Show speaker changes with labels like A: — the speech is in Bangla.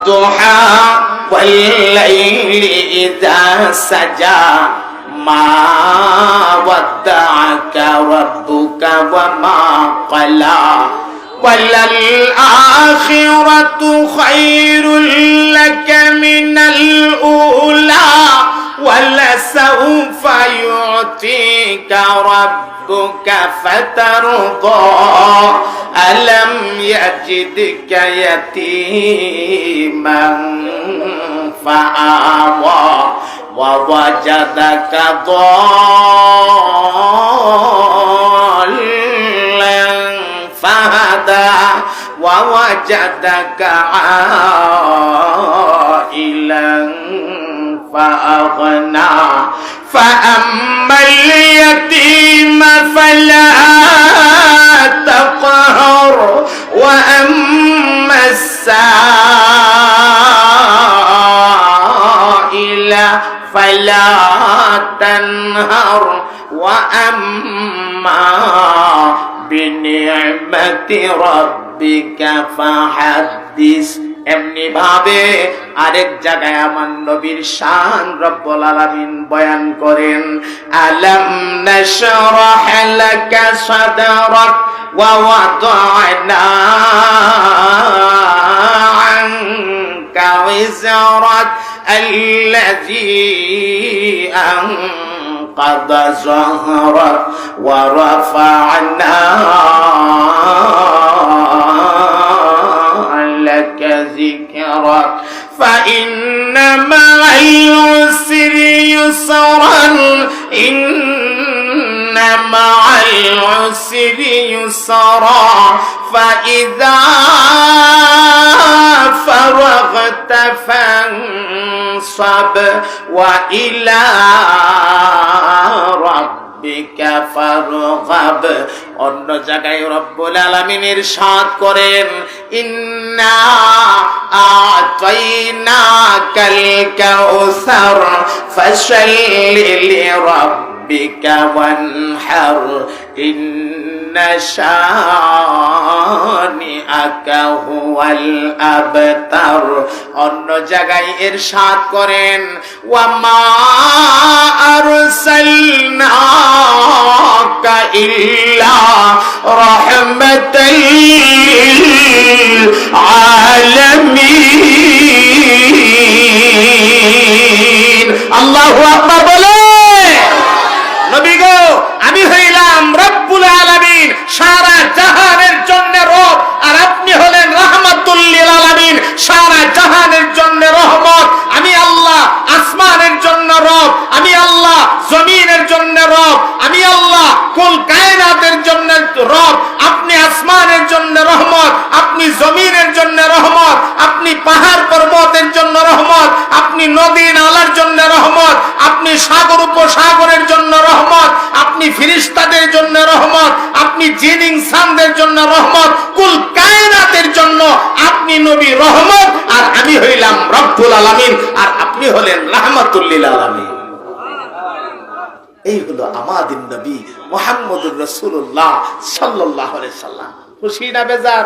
A: ضحى والليل إذا سجى ما ودعك ربك وما قلى وللآخرة خير لك من الأولى ولسوف يعطيك ربك فترضى ألم يجدك يتيما فآوى ووجدك ضالا فهدى ووجدك عائلا فأغنى فأما اليتيم فلا تقهر وأما السائل فلا تنهر وأما بنعمة ربك فحدث এমনি ভাবে আরেক জায়গায় আমার নবীর শান রব্বুল আলামিন বয়ান করেন আলাম নাশরাহ লাকা সাদরাক ওয়া ওয়াদা'না আনকা ওয়িজরাক আল্লাযী أنقض ظهرك ورفعنا لك ذكرك فإن مع العسر يسرا إن مع العسر يسرا فإذا فرغت فانصب وإلى ربك فارغب অন্য জায়গায় রব্বুল আলামিন ইরশাদ করেন ইন্না আ'তাইনাকাল কাউসার ফাশাল্লি লিরাব্বিকা ওয়ানহার ইন্না শানিআকা হুয়াল আবতার অন্য জায়গায় ইরশাদ করেন ওয়া মা আরসালনাকা ইল্লা রাহমাতাল লিল আলামিন আল্লাহু আকবার বলে নবী গো আমি হইলাম রব্বুল আলামিন সারা জাহানের জন্য রব আর আপনি হলেন রাহমাতুল লিল আলামিন সারা জাহানের জন্য রহমত আমি আল্লাহ আসমানের জন্য রব আমি আল্লাহ জমিনের জন্য রব আমি আল্লাহ কুল কায়নাতের জন্য রব আপনি আসমানের জন্য রহমত আপনি জমিনের জন্য রহমত আপনি পাহাড় পর্বতের জন্য রহমত আপনি নদী নালার জন্য রহমত আপনি সাগর উপসাগরের জন্য রহমত আপনি ফেরেশতাদের জন্য রহমত আপনি জিন ইনসানদের জন্য রহমত কুল কায়নাতের জন্য আপনি নবী রহমত আর আমি হইলাম রব্বুল আলামিন আর আপনি হলেন রাহমাতুল লিল আলামিন এই হলো আমাদের নবী মুহাম্মদুর রাসূলুল্লাহ সাল্লাল্লাহু আলাইহি সাল্লাম খুশি না বেজার